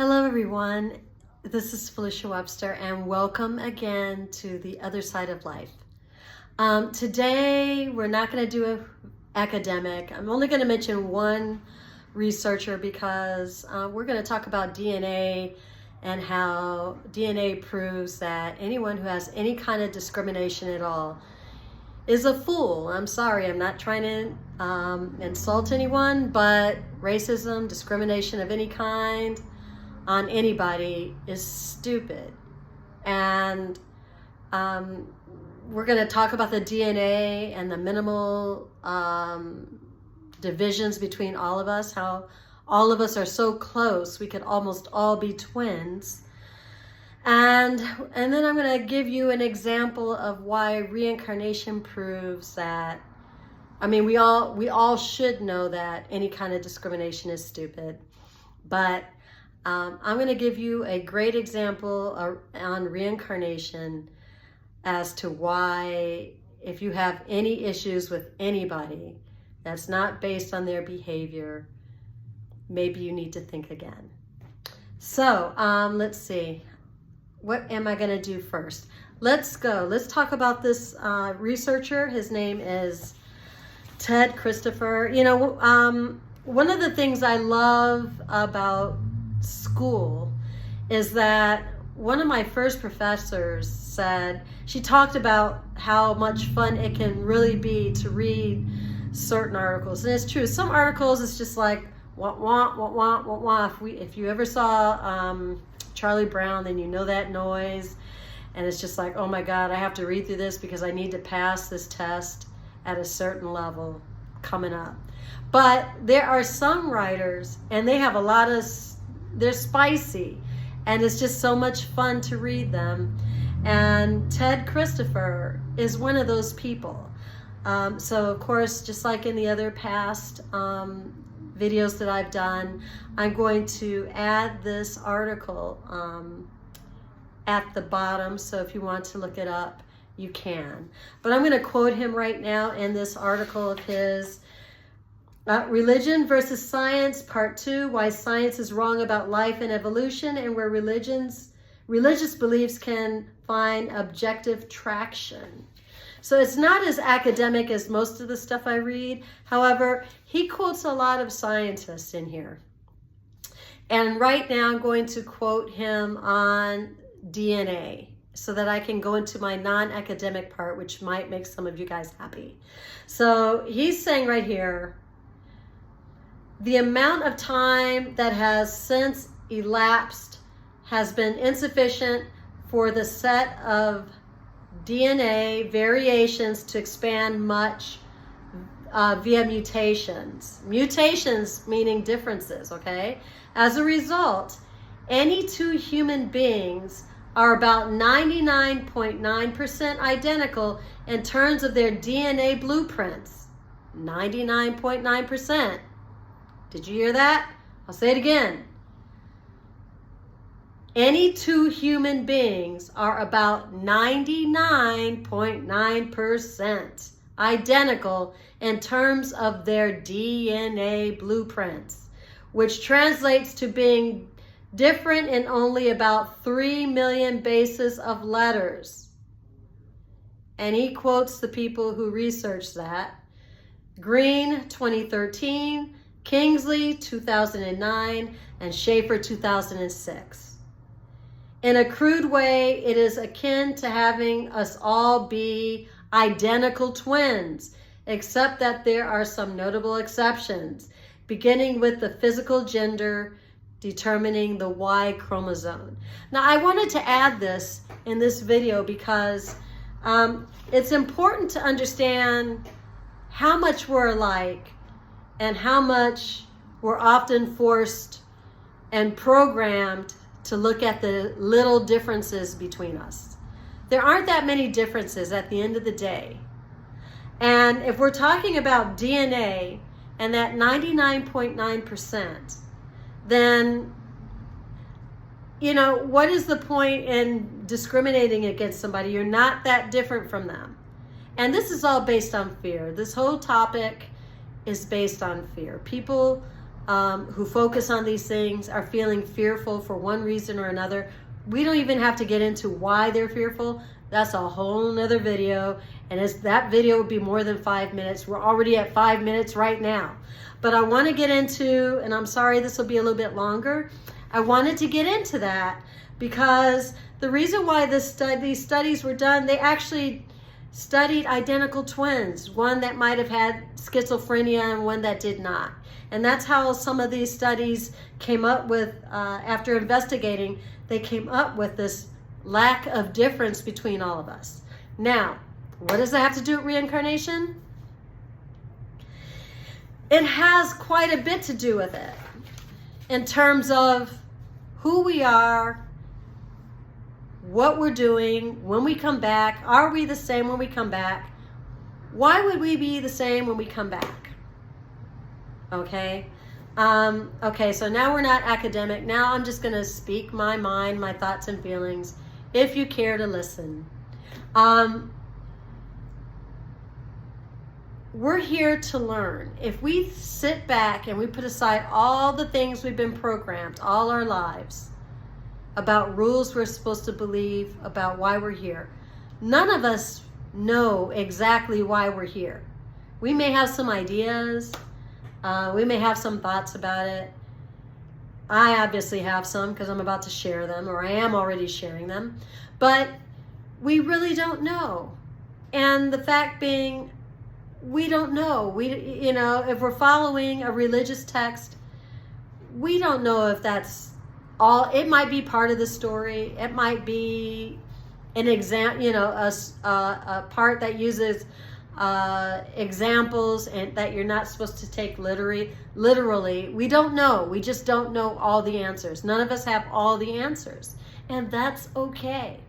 Hello everyone, this is Felicia Webster and welcome again to the other side of life. Today we're not going to do an academic. I'm only going to mention one researcher because we're going to talk about DNA and how DNA proves that anyone who has any kind of discrimination at all is a fool. I'm sorry, I'm not trying to insult anyone, but racism, discrimination of any kind on anybody is stupid. And we're going to talk about the DNA and the minimal divisions between all of us, how all of us are so close we could almost all be twins. And then I'm going to give you an example of why reincarnation proves that, I mean, we all should know that any kind of discrimination is stupid, but I'm going to give you a great example on reincarnation as to why, if you have any issues with anybody that's not based on their behavior, maybe you need to think again. So let's see. What am I going to do first? Let's talk about this researcher. His name is Ted Christopher. You know, one of the things I love about school is that one of my first professors said, she talked about how much fun it can really be to read certain articles. And it's true, some articles it's just like wah wah wah wah wah wah. If you ever saw Charlie Brown, then you know that noise, and it's just like, oh my God, I have to read through this because I need to pass this test at a certain level coming up. But there are some writers, and they have a lot of, they're spicy, and it's just so much fun to read them. And Ted Christopher is one of those people. So of course, just like in the other past videos that I've done, I'm going to add this article at the bottom, so if you want to look it up, you can. But I'm going to quote him right now in this article of his, Religion versus Science, Part 2, Why Science is Wrong About Life and Evolution, and where religious beliefs can find objective traction. So it's not as academic as most of the stuff I read. However, he quotes a lot of scientists in here. And right now I'm going to quote him on DNA so that I can go into my non-academic part, which might make some of you guys happy. So he's saying right here, the amount of time that has since elapsed has been insufficient for the set of DNA variations to expand much via mutations. Mutations meaning differences, okay? As a result, any two human beings are about 99.9% identical in terms of their DNA blueprints. 99.9%. Did you hear that? I'll say it again. Any two human beings are about 99.9% identical in terms of their DNA blueprints, which translates to being different in only about 3 million bases of letters. And he quotes the people who researched that. Green, 2013, Kingsley, 2009, and Schaefer, 2006. In a crude way, it is akin to having us all be identical twins, except that there are some notable exceptions, beginning with the physical gender determining the Y chromosome. Now, I wanted to add this in this video because it's important to understand how much we're alike and how much we're often forced and programmed to look at the little differences between us. There aren't that many differences at the end of the day. And if we're talking about DNA and that 99.9%, then, you know, what is the point in discriminating against somebody? You're not that different from them. And this is all based on fear. This whole topic is based on fear. People who focus on these things are feeling fearful for one reason or another. We don't even have to get into why they're fearful. That's a whole nother video. And that video would be more than 5 minutes. We're already at 5 minutes right now. But I want to get into, and I'm sorry this will be a little bit longer. I wanted to get into that because the reason why these studies were done, they actually studied identical twins, one that might have had schizophrenia and one that did not. And that's how some of these studies came up with, after investigating, they came up with this lack of difference between all of us. Now, what does that have to do with reincarnation? It has quite a bit to do with it in terms of who we are, what we're doing, when we come back. Are we the same when we come back? Why would we be the same when we come back? Okay. Okay, so now we're not academic. Now I'm just going to speak my mind, my thoughts and feelings, if you care to listen. We're here to learn. If we sit back and we put aside all the things we've been programmed all our lives about rules we're supposed to believe, about why we're here, none of us know exactly why we're here. We may have some ideas. We may have some thoughts about it. I obviously have some because I'm about to share them, or I am already sharing them. But we really don't know. And the fact being, we don't know. If we're following a religious text, we don't know if that's all. It might be part of the story. It might be an a part that uses examples and that you're not supposed to take literally. We don't know. We just don't know all the answers. None of us have all the answers, and that's okay.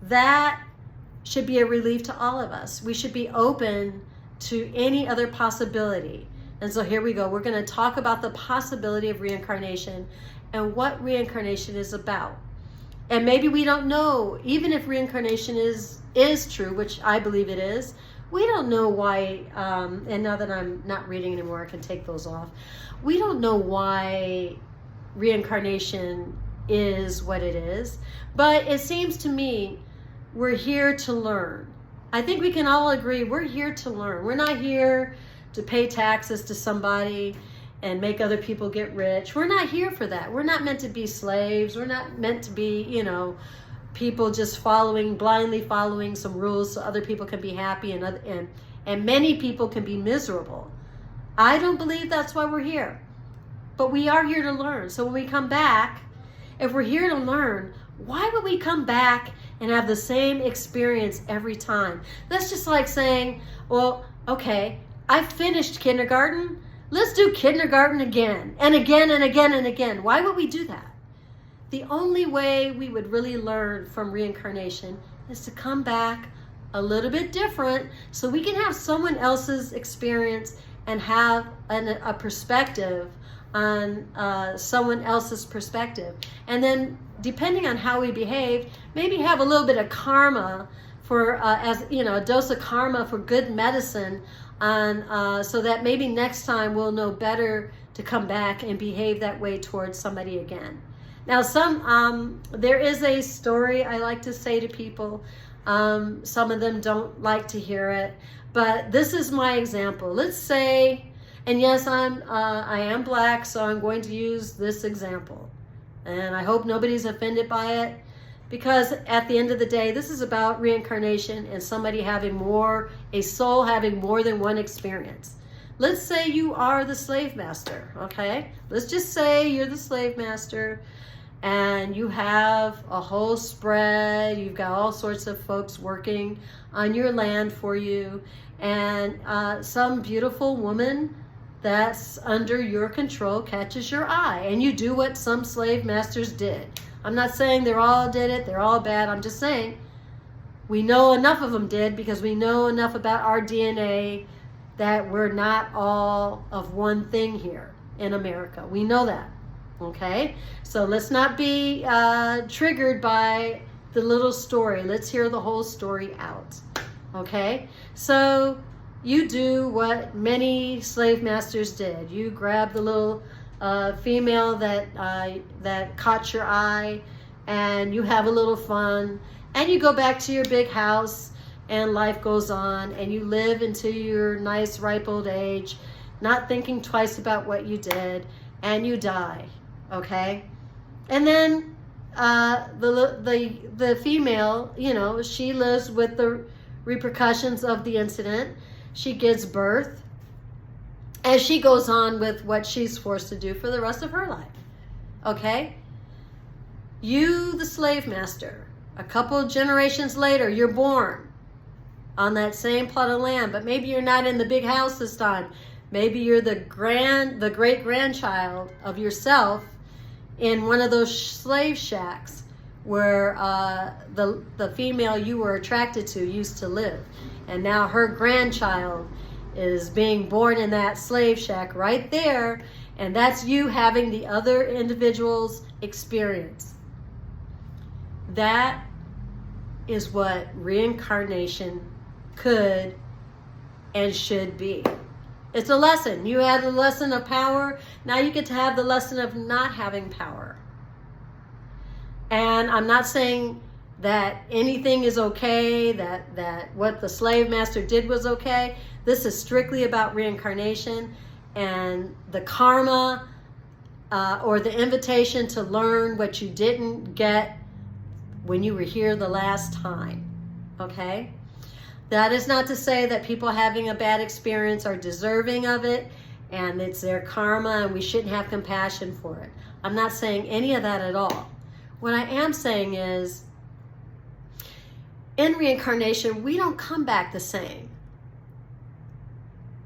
That should be a relief to all of us. We should be open to any other possibility. And so here we go. We're going to talk about the possibility of reincarnation and what reincarnation is about. And maybe we don't know, even if reincarnation is true, which I believe it is. We don't know why, and now that I'm not reading anymore, I can take those off. We don't know why reincarnation is what it is, but it seems to me we're here to learn. I think we can all agree we're here to learn. We're not here to pay taxes to somebody and make other people get rich. We're not here for that. We're not meant to be slaves. We're not meant to be, people just blindly following some rules so other people can be happy and many people can be miserable. I don't believe that's why we're here. But we are here to learn. So when we come back, if we're here to learn, why would we come back and have the same experience every time? That's just like saying, well, okay, I finished kindergarten. Let's do kindergarten again and again and again and again. Why would we do that? The only way we would really learn from reincarnation is to come back a little bit different so we can have someone else's experience and have a perspective on someone else's perspective. And then depending on how we behave, maybe have a little bit of karma for, a dose of karma for good medicine so that maybe next time we'll know better to come back and behave that way towards somebody again. Now, there is a story I like to say to people. Some of them don't like to hear it, but this is my example. Let's say, and yes, I am black, so I'm going to use this example. And I hope nobody's offended by it, because at the end of the day, this is about reincarnation and somebody a soul having more than one experience. Let's say you are the slave master, okay? Let's just say you're the slave master and you have a whole spread. You've got all sorts of folks working on your land for you, and some beautiful woman that's under your control catches your eye, and you do what some slave masters did. I'm not saying they all did it, they're all bad. I'm just saying we know enough of them did, because we know enough about our DNA that we're not all of one thing here in America. We know that, okay? So let's not be triggered by the little story. Let's hear the whole story out, okay? So you do what many slave masters did. You grab the little female that caught your eye, and you have a little fun, and you go back to your big house, and life goes on, and you live into your nice ripe old age, not thinking twice about what you did, and you die, okay? And then the female, you know, she lives with the repercussions of the incident. She gives birth, and she goes on with what she's forced to do for the rest of her life, okay? You, the slave master, a couple generations later, you're born on that same plot of land, but maybe you're not in the big house this time. Maybe you're the great-grandchild of yourself in one of those slave shacks where the female you were attracted to used to live. And now her grandchild is being born in that slave shack right there, and that's you having the other individual's experience. That is what reincarnation could and should be. It's a lesson. You had a lesson of power. Now you get to have the lesson of not having power. And I'm not saying that anything is okay, that what the slave master did was okay. This is strictly about reincarnation and the karma or the invitation to learn what you didn't get when you were here the last time, okay? That is not to say that people having a bad experience are deserving of it and it's their karma and we shouldn't have compassion for it. I'm not saying any of that at all. What I am saying is, in reincarnation, we don't come back the same.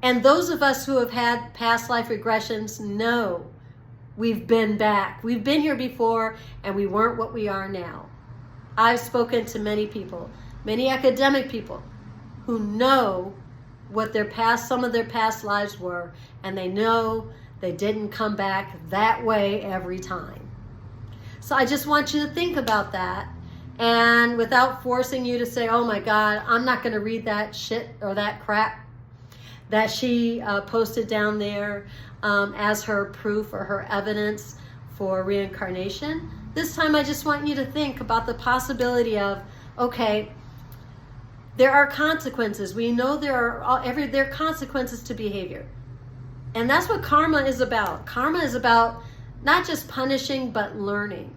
And those of us who have had past life regressions know we've been back. We've been here before and we weren't what we are now. I've spoken to many people, many academic people, who know what some of their past lives were, and they know they didn't come back that way every time. So I just want you to think about that, and without forcing you to say, oh my God, I'm not going to read that shit or that crap that she posted down there as her proof or her evidence for reincarnation. This time I just want you to think about the possibility of, okay, there are consequences. We know there are consequences to behavior. And that's what karma is about. Karma is about not just punishing, but learning.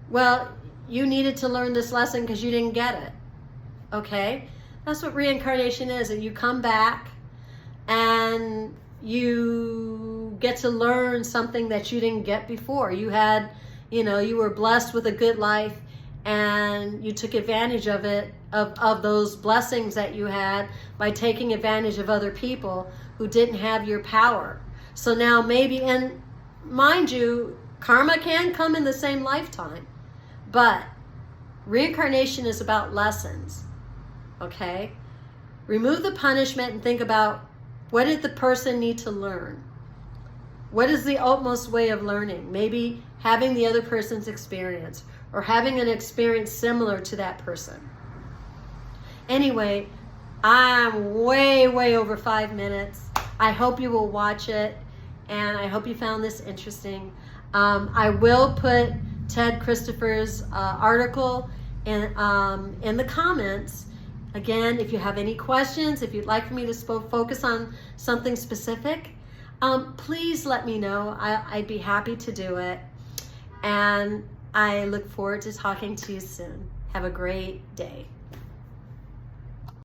Well, you needed to learn this lesson because you didn't get it. Okay? That's what reincarnation is. And you come back and you get to learn something that you didn't get before. You had, you were blessed with a good life, and you took advantage of it, of those blessings that you had by taking advantage of other people who didn't have your power. So now maybe, and mind you, karma can come in the same lifetime, but reincarnation is about lessons, okay? Remove the punishment and think about, what did the person need to learn? What is the utmost way of learning? Maybe having the other person's experience, or having an experience similar to that person. Anyway, I'm way over 5 minutes. I hope you will watch it, and I hope you found this interesting. I will put Ted Christopher's article in the comments. Again, if you have any questions, if you'd like for me to focus on something specific, please let me know. I'd be happy to do it. And I look forward to talking to you soon. Have a great day.